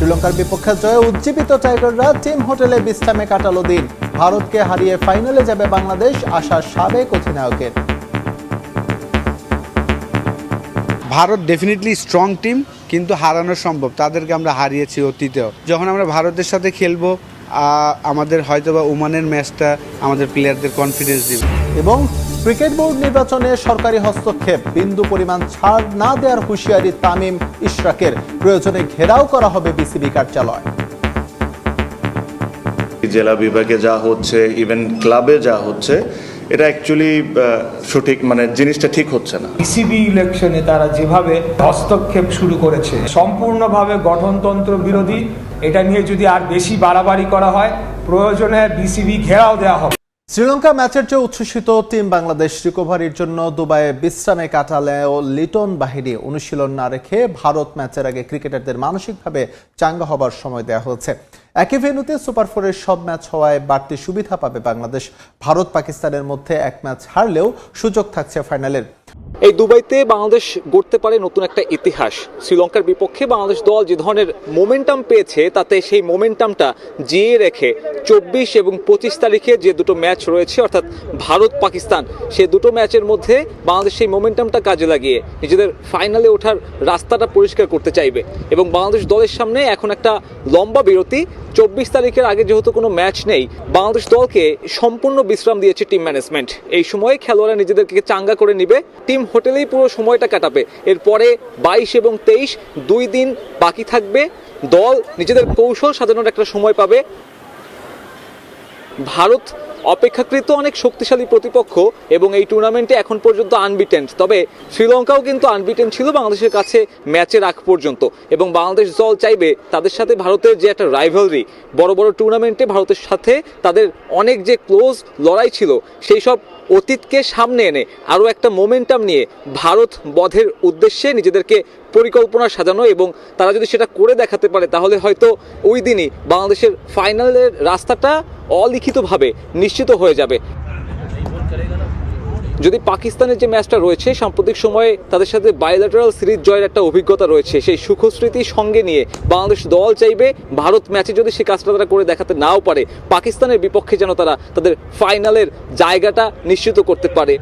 শ্রীলঙ্কার বিপক্ষে জয়ে উজ্জীবিত টাইগাররা টিম হোটেলে বিশ্রামে কাটালো দিন। ভারতকে হারিয়ে ফাইনালে যাবে বাংলাদেশ, আশা সাবেক অধিনায়কের। ভারত ডেফিনেটলি স্ট্রং টিম, কিন্তু হারানো সম্ভব। তাদেরকে আমরা হারিয়েছি অতীতেও। যখন আমরা ভারতের সাথে খেলবো, আমাদের হয়তোবা ওমানের ম্যাচটা আমাদের প্লেয়ারদের কনফিডেন্স দিবে। এবং ক্রিকেট বোর্ড নির্বাচনে সরকারি হস্তক্ষেপ, বিন্দু পরিমাণ ছাড় না দেওয়ার হুঁশিয়ারি তামিম ইশরাকের। প্রয়োজনে ঘেরাও করা হবে বিসিবি কার্যালয়। জেলা বিভাগে যা হচ্ছে, ইভেন ক্লাবে যা হচ্ছে, এটা অ্যাকচুয়ালি সঠিক, জিনিসটা ঠিক হচ্ছে না। বিসিবি ইলেকশনে তারা যেভাবে হস্তক্ষেপ শুরু করেছে, সম্পূর্ণভাবে গঠনতন্ত্র বিরোধী। এটা নিয়ে যদি আর বেশি বাড়াবাড়ি করা হয়, প্রয়োজনে বিসিবি ঘেরাও দেওয়া হবে। শ্রীলঙ্কা ম্যাচের চেয়ে উচ্ছ্বসিত টিম বাংলাদেশ। রিকভারির জন্য দুবাইয়ে বিশ্রামে কাটালেও লিটন বাহিনী অনুশীলন না রেখে ভারত ম্যাচের আগে ক্রিকেটারদের মানসিকভাবে চাঙ্গা হবার সময় দেওয়া হয়েছে। একই ভেন্যুতে সুপার ফোরের সব ম্যাচ হওয়ায় বাড়তি সুবিধা পাবে বাংলাদেশ। ভারত পাকিস্তানের মধ্যে এক ম্যাচ হারলেও সুযোগ থাকছে ফাইনালের। এই দুবাইতে বাংলাদেশ গড়তে পারে নতুন একটা ইতিহাস। শ্রীলঙ্কার বিপক্ষে বাংলাদেশ দল যে ধরনের মোমেন্টাম পেয়েছে, তাতে সেই মোমেন্টামটা জিয়ে রেখে 24 এবং 25 তারিখে যে দুটো ম্যাচ রয়েছে, অর্থাৎ ভারত পাকিস্তান, সেই দুটো ম্যাচের মধ্যে বাংলাদেশ সেই মোমেন্টামটা কাজে লাগিয়ে নিজেদের ফাইনালে ওঠার রাস্তাটা পরিষ্কার করতে চাইবে। এবং বাংলাদেশ দলের সামনে এখন একটা লম্বা বিরতি। 24 তারিখের আগে যেহেতু কোনো ম্যাচ নেই, বাংলাদেশ দলকে সম্পূর্ণ বিশ্রাম দিয়েছে টিম ম্যানেজমেন্ট। এই সময়ে খেলোয়াড়রা নিজেদেরকে চাঙ্গা করে নিবে, টিম হোটেলেই পুরো সময়টা কাটাবে। এরপরে 22 এবং 23 2 দিন বাকি থাকবে, দল নিজেদের কৌশল সাজানোর একটা সময় পাবে। ভারত অপেক্ষাকৃত অনেক শক্তিশালী প্রতিপক্ষ এবং এই টুর্নামেন্টে এখন পর্যন্ত আনবিটেন। তবে শ্রীলঙ্কাও কিন্তু আনবিটেন ছিল বাংলাদেশের কাছে ম্যাচের আগ পর্যন্ত। এবং বাংলাদেশ দল চাইবে তাদের সাথে ভারতের যে একটা রাইভালরি, বড় বড় টুর্নামেন্টে ভারতের সাথে তাদের অনেক যে ক্লোজ লড়াই ছিল, সেই সব অতীতকে সামনে এনে আরও একটা মোমেন্টাম নিয়ে ভারত বধের উদ্দেশ্যে নিজেদেরকে পরিকল্পনা সাজানো। এবং তারা যদি সেটা করে দেখাতে পারে, তাহলে হয়তো ওই দিনই বাংলাদেশের ফাইনালের রাস্তাটা অলিখিতভাবে নিশ্চিত হয়ে যাবে। যদি পাকিস্তানের যে ম্যাচটা রয়েছে, সাম্প্রতিক সময়ে তাদের সাথে বাইল্যাটারাল সিরিজ জয়ের একটা অভিজ্ঞতা রয়েছে, সেই সুখস্মৃতি সঙ্গে নিয়ে বাংলাদেশ দল চাইবে ভারত ম্যাচে যদি সেই কাজটা তারা করে দেখাতে নাও পারে, পাকিস্তানের বিপক্ষে যেন তারা তাদের ফাইনালের জায়গাটা নিশ্চিত করতে পারে।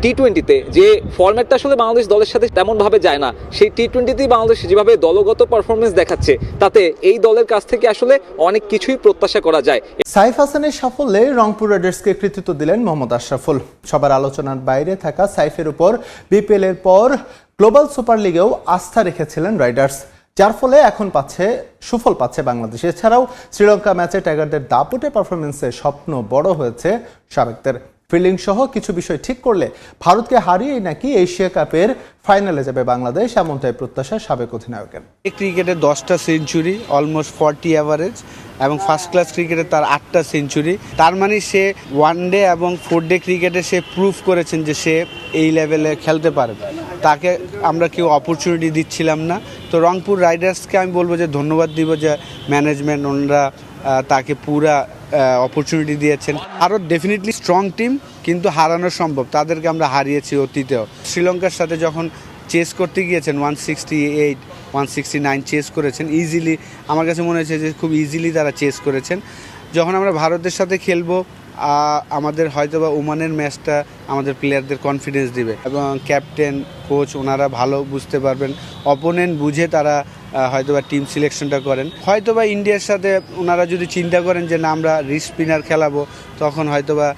টি-20তে যে ফরম্যাটটা আসলে বাংলাদেশ দলের সাথে তেমনভাবে যায় না, সেই টি-20তেই বাংলাদেশ যেভাবে দলগত পারফরমেন্স দেখাচ্ছে, তাতে এই দলের কাছ থেকে আসলে অনেক কিছুই প্রত্যাশা করা যায়। সাইফ হাসানের সাফল্যে রংপুর রাইডার্সকে কৃতিত্ব দিলেন মোহাম্মদ আশরাফুল। সবার আলোচনার বাইরে থাকা সাইফের উপর বিপিএল এর পর গ্লোবাল সুপার লিগেও আস্থা রেখেছিলেন রাইডার্স, যার ফলে এখন সুফল পাচ্ছে বাংলাদেশ। এছাড়াও শ্রীলঙ্কা ম্যাচে টাইগারদের দাপুটে পারফরমেন্সে স্বপ্ন বড় হয়েছে সাবেকদের। ফিল্ডিং সহ কিছু বিষয় ঠিক করলে ভারতকে হারিয়েই নাকি এশিয়া কাপের ফাইনালে যাবে বাংলাদেশ, এমনটাই প্রত্যাশা সাবেক অধিনায়কের। ক্রিকেটে 10টা সেঞ্চুরি, অলমোস্ট 40 অ্যাভারেজ, এবং ফার্স্ট ক্লাস ক্রিকেটে তার 8টা সেঞ্চুরি। তার মানে সে ওয়ানডে এবং 4 ডে ক্রিকেটে সে প্রুভ করেছেন যে সে এই লেভেলে খেলতে পারবে। তাকে আমরা কেউ অপরচুনিটি দিচ্ছিলাম না। তো রংপুর রাইডার্সকে আমি বলবো যে ধন্যবাদ দিব যে ম্যানেজমেন্ট, ওনারা তাকে পুরা অপরচুনিটি দিয়েছেন। ভারত ডেফিনেটলি স্ট্রং টিম, কিন্তু হারানো সম্ভব। তাদেরকে আমরা হারিয়েছি অতীতেও। শ্রীলঙ্কার সাথে যখন চেস করতে গিয়েছেন 168, 169 চেস করেছেন ইজিলি। আমার কাছে মনে হয়েছে যে খুব ইজিলি তারা চেস করেছেন। যখন আমরা ভারতের সাথে খেলবো, আমাদের হয়তোবা ওমানের ম্যাচটা আমাদের প্লেয়ারদের কনফিডেন্স দিবে। এবং ক্যাপ্টেন, কোচ ওনারা ভালো বুঝতে পারবেন, অপোনেন্ট বুঝে তারা হয়তোবা টিম সিলেকশনটা করেন। হয়তোবা ইন্ডিয়ার সাথে ওনারা যদি চিন্তা করেন যে না আমরা স্পিনার খেলাবো, তখন হয়তোবা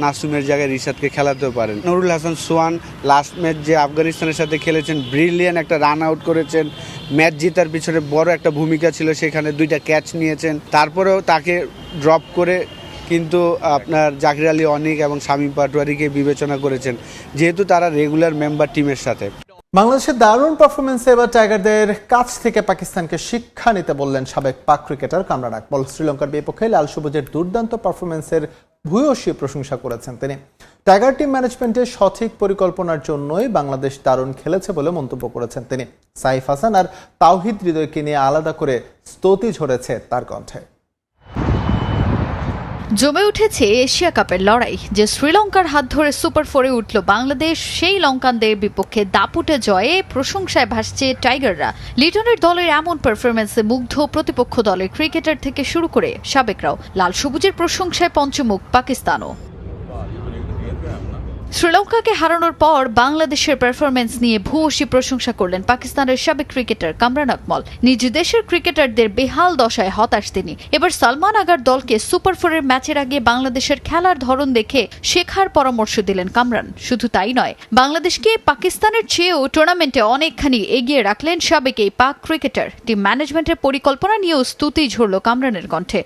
নাসুমের জায়গায় রিশাদকে খেলাতেও পারেন। নুরুল হাসান সোহান লাস্ট ম্যাচ যে আফগানিস্তানের সাথে খেলেছেন, ব্রিলিয়ান্ট একটা রান আউট করেছেন। ম্যাচ জেতার পিছনে বড় একটা ভূমিকা ছিল, সেখানে 2টা ক্যাচ নিয়েছেন। তারপরেও তাকে ড্রপ করে কিন্তু আপনার জাকির আলী অনিক এবং শামীম পাটোয়ারিকে বিবেচনা করেছেন, যেহেতু তারা রেগুলার মেম্বার টিমের সাথে। বাংলাদেশের দারুণ পারফরমেন্সে এবার টাইগারদের কাছ থেকে পাকিস্তানকে শিক্ষা নিতে বললেন সাবেক পাক ক্রিকেটার কামরান আকমল। শ্রীলঙ্কার বিপক্ষে লাল সবুজের দুর্দান্ত পারফরমেন্সের ভূয়সী প্রশংসা করেছেন তিনি। টাইগার টিম ম্যানেজমেন্টের সঠিক পরিকল্পনার জন্যই বাংলাদেশ দারুণ খেলেছে বলে মন্তব্য করেছেন তিনি। সাইফ হাসান আর তাওহিদ হৃদয়কে নিয়ে আলাদা করে স্তুতি ঝরেছে তার কণ্ঠে। জমে উঠেছে এশিয়া কাপের লড়াই। যে শ্রীলঙ্কার হাত ধরে সুপার ফোরে উঠল বাংলাদেশ, সেই লঙ্কানদের বিপক্ষে দাপুটে জয়ে প্রশংসায় ভাসছে টাইগাররা। লিটনের দলের এমন পারফরম্যান্সে মুগ্ধ প্রতিপক্ষ দলের ক্রিকেটার থেকে শুরু করে সাবেকরাও। লাল সবুজের প্রশংসায় পঞ্চমুখ পাকিস্তানও। শ্রীলঙ্কাকে হারানোর পর বাংলাদেশের পারফরম্যান্স নিয়ে ভূয়সী প্রশংসা করলেন পাকিস্তানের সাবেক ক্রিকেটার কামরান আকমল। নিজ দেশের ক্রিকেটারদের বেহাল দশায় হতাশ তিনি। এবার সালমান আগার দলকে সুপার ফোরের ম্যাচের আগে বাংলাদেশের খেলার ধরন দেখে শেখার পরামর্শ দিলেন কামরান। শুধু তাই নয়, বাংলাদেশকে পাকিস্তানের চেয়েও টুর্নামেন্টে অনেকখানি এগিয়ে রাখলেন সাবেক এই পাক ক্রিকেটার। টিম ম্যানেজমেন্টের পরিকল্পনা নিয়েও স্তুতি ঝরল কামরানের কণ্ঠে।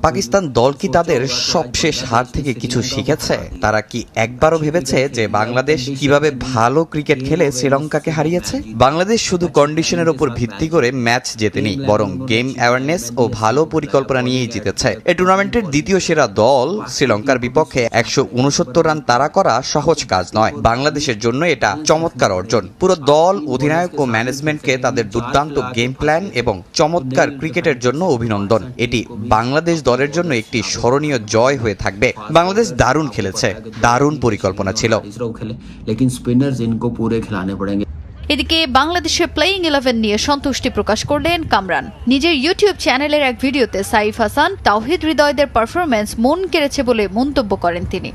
পাকিস্তান দল কি তাদের সবশেষ হার থেকে কিছু শিখেছে? তারা কি একবারও ভেবেছে যে বাংলাদেশ কিভাবে ভালো ক্রিকেট খেলে শ্রীলঙ্কাকে হারিয়েছে? বাংলাদেশ শুধু কন্ডিশনের উপর ভিত্তি করে ম্যাচ জেতেনি, বরং গেম অ্যাওয়ারনেস ও ভালো পরিকল্পনা নিয়েই জিতেছে। এই টুর্নামেন্টের দ্বিতীয় সেরা দল শ্রীলঙ্কার বিপক্ষে 169 রান তাড়া করা সহজ কাজ নয়। বাংলাদেশের জন্য এটা চমৎকার অর্জন। পুরো দল, অধিনায়ক ও ম্যানেজমেন্টকে তাদের দুর্দান্ত গেম প্ল্যান এবং চমৎকার ক্রিকেটের জন্য অভিনন্দন। এটি বাংলাদেশ দলের জন্য একটি স্মরণীয় জয় হয়ে থাকবে। বাংলাদেশ দারুণ খেলেছে, দারুণ পরিকল্পনা ছিল। এদিকে বাংলাদেশের প্লেইং 11 নিয়ে সন্তুষ্টি প্রকাশ করলেন কামরান। নিজের ইউটিউব চ্যানেলের এক ভিডিওতে সাইফ হাসান, তাওহিদ হৃদয়দের পারফরম্যান্স মন কেড়েছে বলে মন্তব্য করেন তিনি।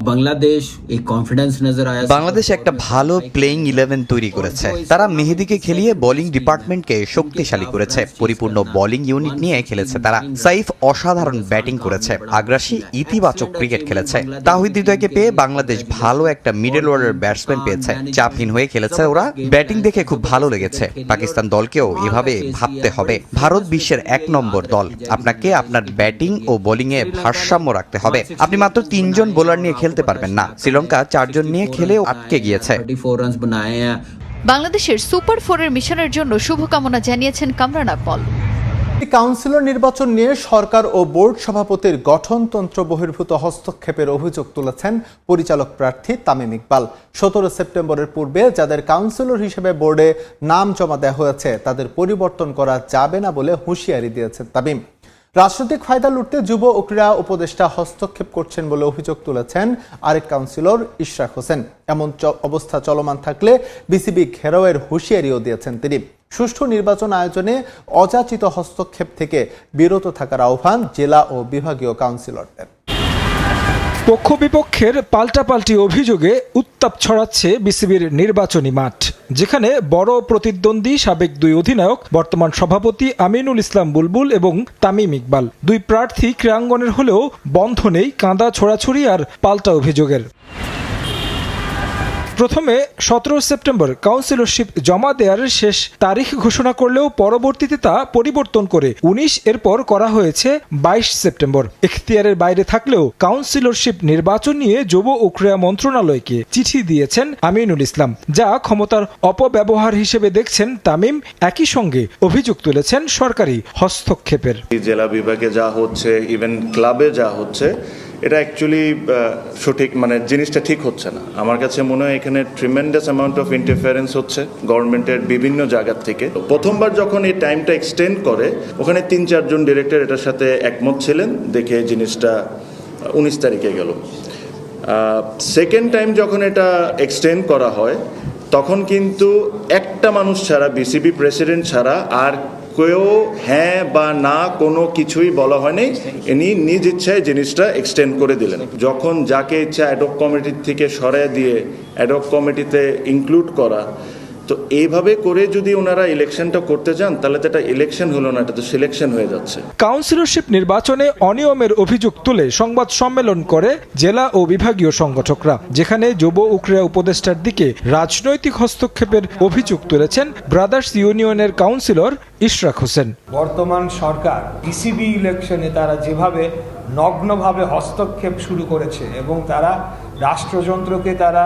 বাংলাদেশ একটা ভালো প্লেইং 11 তৈরি করেছে। তারা মেহেদীকে খেলিয়ে বোলিং ডিপার্টমেন্টকে শক্তিশালী করেছে। পরিপূর্ণ বোলিং ইউনিট নিয়ে খেলেছে তারা। সাইফ অসাধারণ ব্যাটিং করেছে, আগ্রাসী ইতিবাচক ক্রিকেট খেলেছে। তাওহিদ হৃদয়কে পেয়ে বাংলাদেশ ভালো একটা মিডল অর্ডার ব্যাটসম্যান পেয়েছে। চাপহীন হয়ে খেলেছে ওরা। ব্যাটিং দেখে খুব ভালো লেগেছে। পাকিস্তান দলকেও এভাবে ভাবতে হবে। ভারত বিশ্বের 1 নম্বর দল। আপনাকে আপনার ব্যাটিং ও বোলিং এ ভারসাম্য রাখতে হবে। আপনি মাত্র 3 জন বোলার নিয়ে খেলতে পারবেন না। শ্রীলঙ্কা 4 জন নিয়ে খেলেও আটকে গিয়েছে। বাংলাদেশের সুপার ফোরের মিশনের জন্য শুভকামনা জানিয়েছেন কামরান আকমল। কাউন্সিলর নির্বাচন নিয়ে সরকার ও বোর্ড সভাপতির গঠনতন্ত্র বহির্ভূত হস্তক্ষেপের অভিযোগ তুলেছেন পরিচালক প্রার্থী তামিম ইকবাল। 17 সেপ্টেম্বরের পূর্বে যাদের কাউন্সিলর হিসেবে বোর্ডে নাম জমা দেওয়া হয়েছে তাদের পরিবর্তন করা যাবে না বলে হুঁশিয়ারি দিয়েছেন তামিম। রাজনৈতিক ফায়দা লুটতে যুব ও ক্রীড়া উপদেষ্টা হস্তক্ষেপ করছেন বলে অভিযোগ তুলেছেন আরেক কাউন্সিলর ইশরাক হোসেন। এমন অবস্থা চলমান থাকলে বিসিবি ঘেরাওয়ের হুঁশিয়ারিও দিয়েছেন তিনি। সুষ্ঠু নির্বাচন আয়োজনে অযাচিত হস্তক্ষেপ থেকে বিরত থাকার আহ্বান জেলা ও বিভাগীয় কাউন্সিলরদের। পক্ষ বিপক্ষের পাল্টাপাল্টি অভিযোগে উত্তাপ ছড়াচ্ছে বিসিবির নির্বাচনী মাঠ, যেখানে বড় প্রতিদ্বন্দ্বী সাবেক 2 অধিনায়ক, বর্তমান সভাপতি আমিনুল ইসলাম বুলবুল এবং তামিম ইকবাল। 2 প্রার্থী ক্রীড়াঙ্গনের হলেও বন্ধ নেই কাঁদা ছোড়াছুড়ি আর পাল্টা অভিযোগের। প্রথমে 17 সেপ্টেম্বর কাউন্সিলরশিপ জমা দেওয়ার শেষ তারিখ ঘোষণা করলেও পরবর্তীতে তা পরিবর্তন করে 19, এরপর করা হয়েছে 22 সেপ্টেম্বর। এখতিয়ারের বাইরে থাকলেও কাউন্সিলরশিপ নির্বাচন নিয়ে যুব ও ক্রীড়া মন্ত্রণালয়কে চিঠি দিয়েছেন আমিনুল ইসলাম, যা ক্ষমতার অপব্যবহার হিসেবে দেখছেন তামিম। একই সঙ্গে অভিযোগ তুলেছেন সরকারি হস্তক্ষেপের। জেলা বিভাগে যা হচ্ছে, ইভেন ক্লাবে যা হচ্ছে, এটা অ্যাকচুয়ালি সঠিক, মানে জিনিসটা ঠিক হচ্ছে না। আমার কাছে মনে হয় এখানে ট্রিমেন্ডাস অ্যামাউন্ট অফ ইন্টারফারেন্স হচ্ছে গভর্নমেন্টের বিভিন্ন জায়গা থেকে। প্রথমবার যখন এই টাইমটা এক্সটেন্ড করে, ওখানে 3-4 জন ডিরেক্টর এটার সাথে একমত ছিলেন, দেখে জিনিসটা 19 তারিখে গেল। সেকেন্ড টাইম যখন এটা এক্সটেন্ড করা হয়, তখন কিন্তু একটা মানুষ ছাড়া, বিসিবি প্রেসিডেন্ট ছাড়া আর কেউ হ্যাঁ বা না কোনো কিছুই বলা হয়নি। ইনি নিজ ইচ্ছায় জিনিসটা এক্সটেন্ড করে দিলেন। যখন যাকে ইচ্ছা অ্যাডহক কমিটির থেকে সরায় দিয়ে অ্যাডহক কমিটিতে ইনক্লুড করা, তো এইভাবে করে যদি ওনারা ইলেকশনটা করতে যান, তাহলে তো এটা ইলেকশন হলো না, এটা তো সিলেকশন হয়ে যাচ্ছে। কাউন্সিলরশিপ নির্বাচনে অনিয়মের অভিযোগ তুলে সংবাদ সম্মেলন করে জেলা ও বিভাগীয় সংগঠকরা, যেখানে যুব ও ক্রীড়া উপদেষ্টার দিকে রাজনৈতিক হস্তক্ষেপের অভিযোগ তুলেছেন ব্রাদার্স ইউনিয়নের কাউন্সিলর ইশরাক হোসেন। বর্তমান সরকার বিসিবি ইলেকশনে তারা যেভাবে নগ্নভাবে হস্তক্ষেপ শুরু করেছে এবং তারা রাষ্ট্রযন্ত্রকে তারা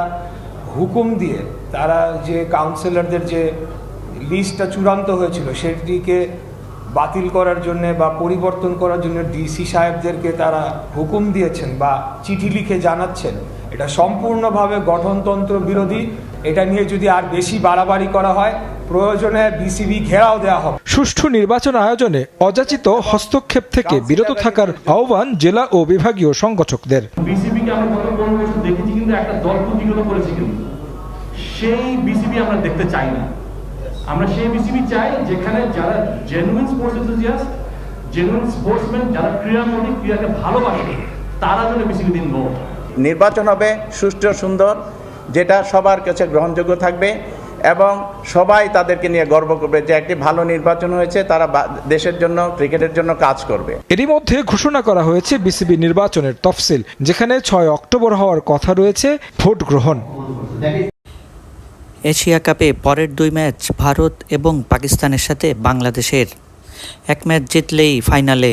হুকুম দিয়ে তারা যে কাউন্সিলরদের যে লিস্টটা চূড়ান্ত হয়েছিল সেটিকে বাতিল করার জন্য বা পরিবর্তন করার জন্য ডিসি সাহেবদেরকে তারা হুকুম দিয়েছেন বা চিঠি লিখে জানাচ্ছেন, এটা সম্পূর্ণভাবে গঠনতন্ত্র বিরোধী। এটা নিয়ে যদি আর বেশি বাড়াবাড়ি করা হয়, প্রয়োজনে বিসিবি ঘেরাও দেওয়া হবে। সুষ্ঠু নির্বাচন আয়োজনে অযাচিত হস্তক্ষেপ থেকে বিরত থাকার আহ্বান জেলা ও বিভাগীয় সংগঠকদের। বিসিবিকে আমরা গত 15 বছর দেখেছি, কিন্তু একটা দল প্রতিগত করেছে, কিন্তু সেই বিসিবি আমরা দেখতে চাই না। আমরা সেই বিসিবি চাই যেখানে যারা genuine sports enthusiast, genuine sportsman, যারা ক্রীড়ামোদী, ক্রীড়াকে ভালোবাসে, তারা যেন বিসিবি দিন ভোট। নির্বাচন হবে সুষ্ঠু সুন্দর, যেটা সবার কাছে গ্রহণযোগ্য থাকবে এবং সবাই তাদেরকে নিয়ে গর্ব করবে যে একটি ভালো নির্বাচন হয়েছে, তারা দেশের জন্য, ক্রিকেটের জন্য কাজ করবে। এরই মধ্যে ঘোষণা করা হয়েছে বিসিবি নির্বাচনের তফসিল, যেখানে 6 অক্টোবর হওয়ার কথা রয়েছে ভোট গ্রহণ। এশিয়া কাপে পরের 2 ম্যাচ ভারত এবং পাকিস্তানের সাথে বাংলাদেশের। এক ম্যাচ জিতলেই ফাইনালে।